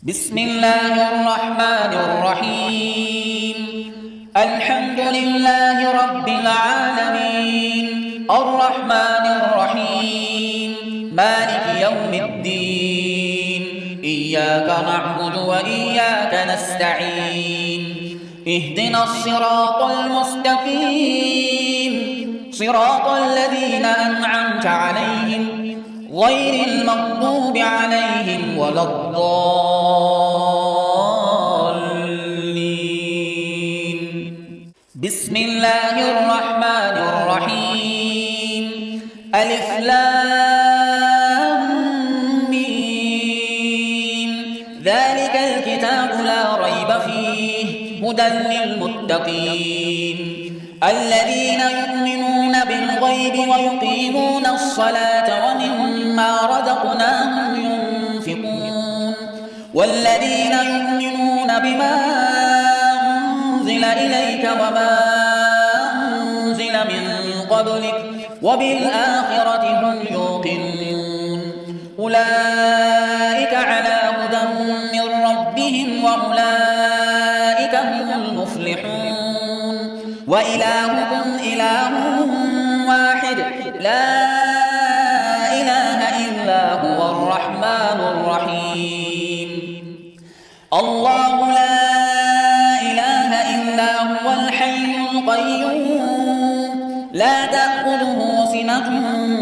بسم الله الرحمن الرحيم. الحمد لله رب العالمين، الرحمن الرحيم، مالك يوم الدين. إياك نعبد وإياك نستعين. اهدنا الصراط المستقيم، صراط الذين أنعمت عليهم غير المغضوب عليهم ولا الضالين. بسم الله الرحمن الرحيم. ألف لام ميم. ذلك الكتاب لا ريب فيه هدى للمتقين الذين يؤمنون بالغيب ويقيمون الصلاة ومما رزقناهم ينفقون والذين يؤمنون بما أنزل إليك وما أنزل من قبلك وبالآخرة هم يوقنون أولئك على هدى من ربهم وأولئك هم المفلحون. وإلهكم إله واحد لا إله إلا هو الرحمن الرحيم. الله لا إله إلا هو الحي القيوم لا تأخذه سنة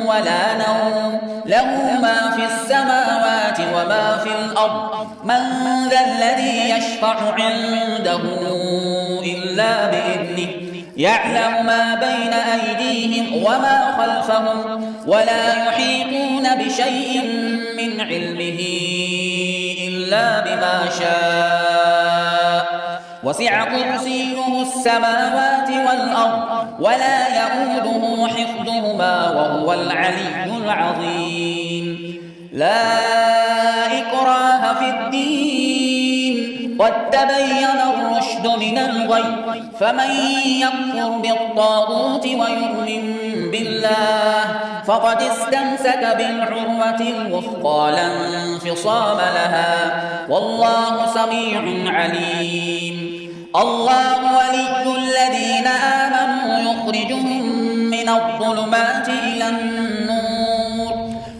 ولا نوم له ما في السماوات وما في الأرض من ذا الذي يشفع عنده إلا بإذنه يعلم ما بين أيديهم وما خلفهم ولا يحيطون بشيء من علمه إلا بما شاء وسع كرسيه السماوات والأرض ولا يؤوده حفظهما وهو العلي العظيم. لا إكراه في الدين قد تبين الرشد من الغي فمن يكفر بالطاغوت ويؤمن بالله فقد استمسك بالعروة الوثقى لا انفصام لها والله سميع عليم. الله ولي الذين آمنوا يخرجهم من الظلمات إلى النور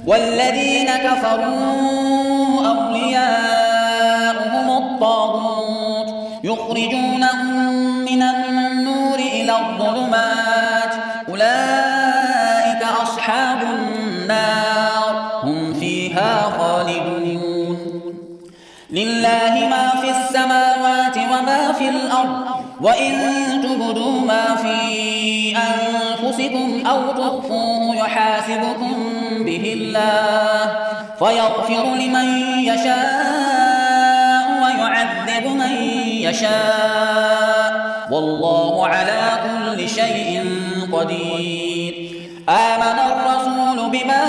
والذين كفروا أولياؤهم الطاغوت يخرجونهم من النور إلى الظلمات أولئك أصحاب النار هم فيها خالدون. لله ما في السماوات وما في الأرض وإن تبدوا ما في أنفسكم أو تخفوه يحاسبكم به الله فيغفر لمن يشاء ويعذب من يشاء والله على كل شيء قدير. آمن الرسول بما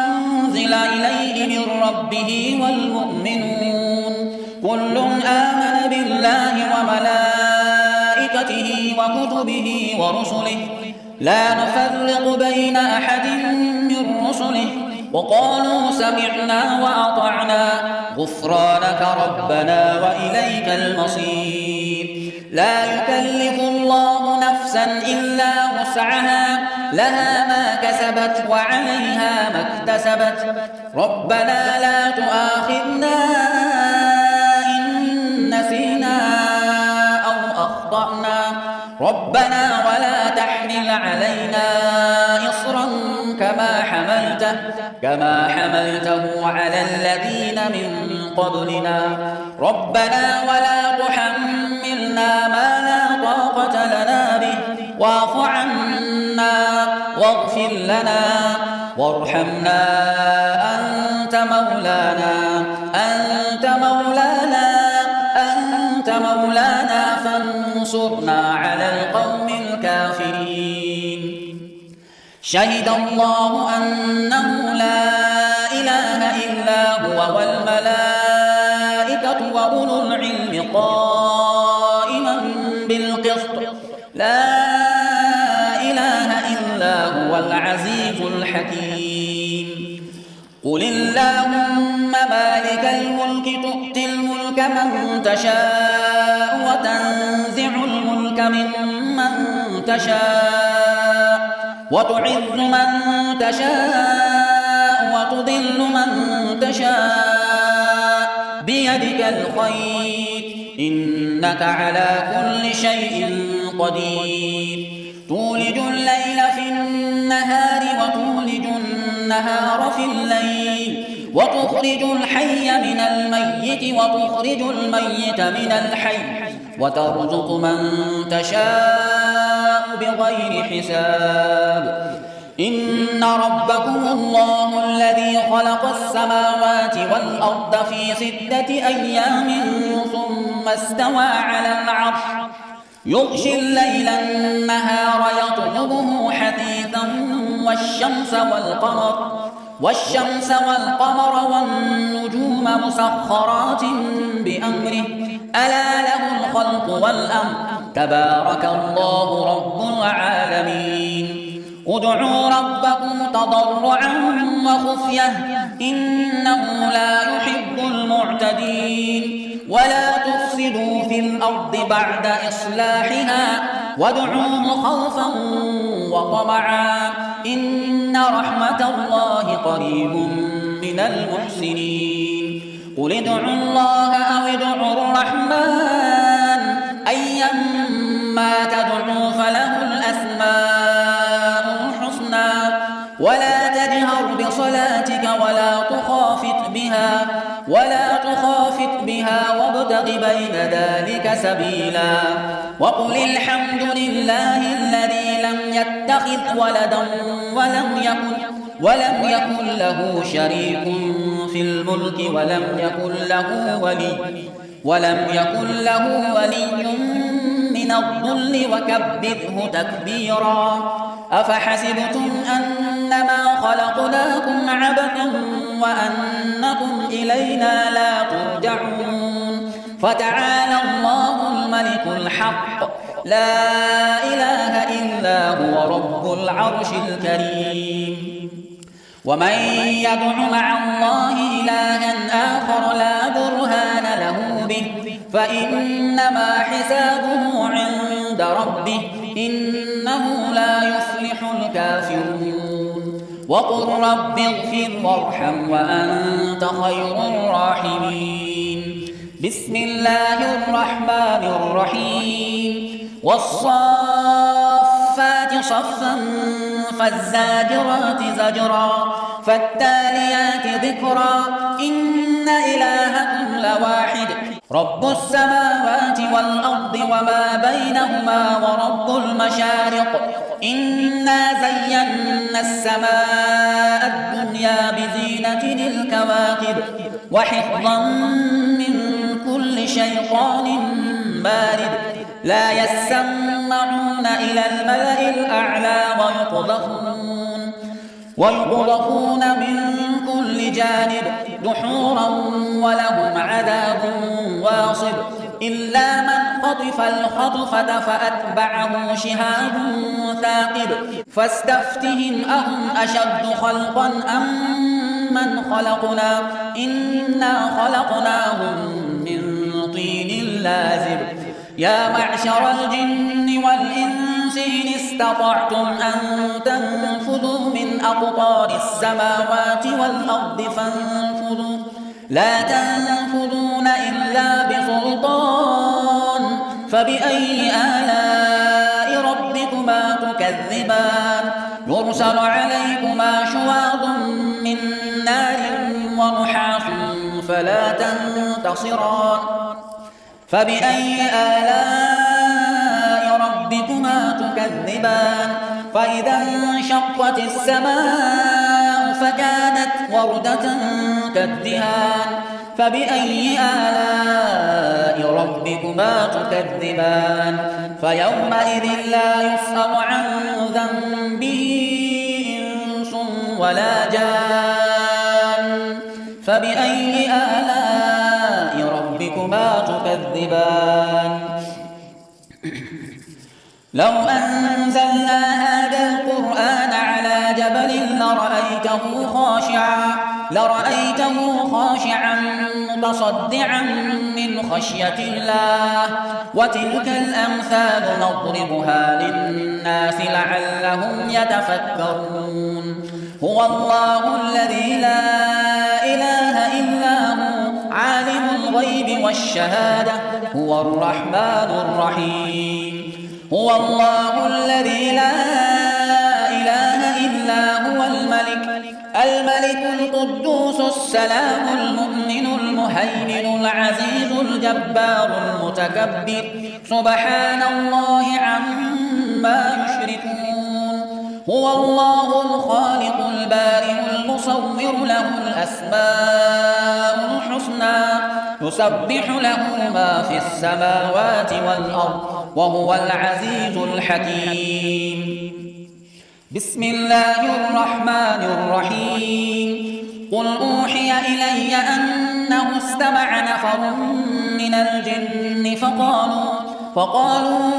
أنزل إليه من ربه والمؤمنون كل آمن بالله وملائكته وكتبه ورسله لا نفرق بين أحد من رسله وقالوا سمعنا وأطعنا غفرانك ربنا وإليك المصير. لا يكلف الله نفسا إلا وسعها لها ما كسبت وعليها ما اكتسبت ربنا لا تؤاخذنا إن نسينا أو أخطأنا ربنا ولا تحمل علينا إصرا كما حملته على الذين من قبلنا ربنا ولا تحملنا ما لا طاقة لنا به واعف عنا واغفر لنا وارحمنا أنت مولانا فانصرنا على القوم الكافرين. شهد الله أنه لا إله إلا هو والملائكة وأولو العلم قائما بالقسط لا إله إلا هو العزيز الحكيم. قل قل اللهم مالك الملك تؤتي الملك من تشاء وتنزع الملك ممن تشاء وتعز من تشاء وتضل من تشاء بيدك الخير إنك على كل شيء قدير تولج الليل في النهار وتولج النهار في الليل وتخرج الحي من الميت وتخرج الميت من الحي وترزق من تشاء بغير حساب إن ربكم الله الذي خلق السماوات والأرض في 6 أيام ثم استوى على العرش يغشي الليل النهار يطلبه حثيثا والشمس والقمر والنجوم مسخرات بأمره ألا له الخلق والأمر تبارك الله رب العالمين ادعوا ربكم تضرعا وخفية إنه لا يحب المعتدين ولا تفسدوا في الأرض بعد إصلاحها وادعوه خوفا وطمعا إن رحمة الله قريب من المحسنين قل ادعوا الله أو ادعوا الرحمن أيما تدعوا فله الأسماء الحسنى ولا تجهر بصلاتك ولا تخافت بها وابتغ بين ذلك سبيلا وقل الحمد لله الذي لم يتخذ ولدا ولم يكن له شريك في الملك ولم يكن له ولي من الظل وكبره تكبيرا أفحسبتم أنما خلقناكم عبثا وأنكم إلينا لا ترجعون فتعالى الله الملك الحق لا إله إلا هو رب العرش الكريم ومن يدع مع الله إلها آخر لا برهان له به فإنما حسابه عند ربه إنه لا يفلح الكافرون وقل رب اغفر وارحم وأنت خير الراحمين بسم الله الرحمن الرحيم والصافات صفا فالزاجرات زجرا فالتاليات ذكرا إن إلهكم لواحد رب السماوات والأرض وما بينهما ورب المشارق إنا زينا السماء الدنيا بزينة الكواكب وحفظا من كل شيطان مارد لا يسمعون إلى الملأ الأعلى ويقذفون من كل جانب دحورا ولهم عذاب واصب إلا من خطف الخطفة فأتبعه شهاب ثاقب فاستفتهم أهم أشد خلقا أم من خلقنا إنا خلقناهم من طين لازب يا معشر الجن والإنس إن استطعتم أن تنفذوا من أقطار السماوات والأرض فانفذوا لا تنفذون إلا بسلطان فبأي آلاء ربكما تكذبان يرسل عليكما شواظ من نار ونحاس فلا تنتصران فبأي آلاء ربكما تكذبان فإذا انشقت السماء فكانت وردة كالدهان فبأي آلاء ربكما تكذبان فيومئذ لا يسأل عن ذنبه إنس ولا جان فبأي آلاء ربكما تكذبان لو أنزلنا هذا القرآن على جبل لرأيته خاشعا متصدعا من خشية الله. وتلك الأمثال نضربها للناس لعلهم يتفكرون. هو الله الذي لا إله إلا هو عالم الغيب والشهادة هو الرحمن الرحيم. هو الله الذي لا إله إلا هو الملك القدوس السلام المؤمن المهيمن العزيز الجبار المتكبر سبحان الله عما يشركون. هو الله الخالق البارئ المصور له الأسماء الحسنى يسبح له ما في السماوات والأرض وهو العزيز الحكيم. بسم الله الرحمن الرحيم. قل أوحي إلي أنه استمع نفر من الجن فقالوا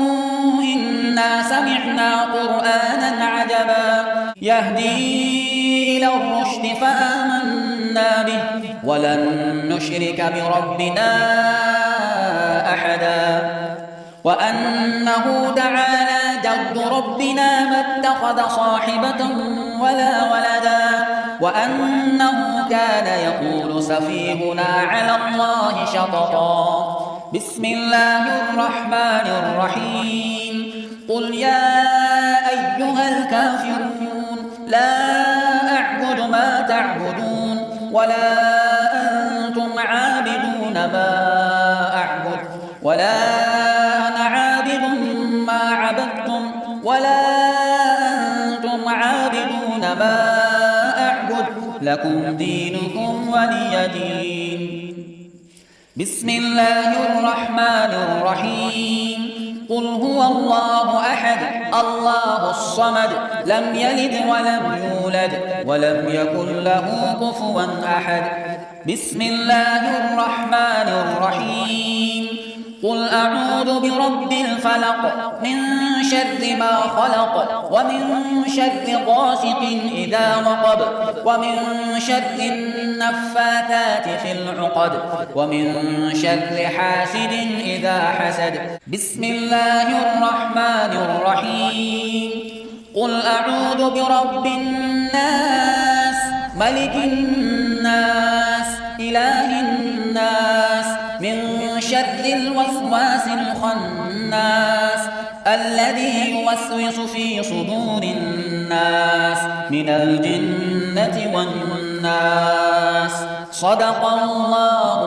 إنا سمعنا قرآنا عجبا يهدي إلى الرشد فآمنا به ولن نشرك بربنا أحدا. وأنه تعالى جد ربنا ما اتخذ صاحبة ولا ولدا وأنه كان يقول سفيهنا على الله شططا. بسم الله الرحمن الرحيم. قل يا أيها الكافرون لا أعبد ما تعبدون ولا أنتم عابدون ما أعبد ولا أنا عابد ما عبدتم ولا أنتم عابدون ما أعبد لكم دينكم ولي دين. بسم الله الرحمن الرحيم. قل هو الله أحد الله الصمد لم يلد ولم يولد ولم يكن له كفوا أحد. بسم الله الرحمن الرحيم. قل أعوذ برب الفلق من شر ما خلق ومن شر غاسق إذا وقب ومن شر النفاثات في العقد ومن شر حاسد إذا حسد. بسم الله الرحمن الرحيم. قل أعوذ برب الناس ملك الناس إله الناس من شر الوسواس الخناس الذي يوسوس في صدور الناس من الجنة والناس. صدق الله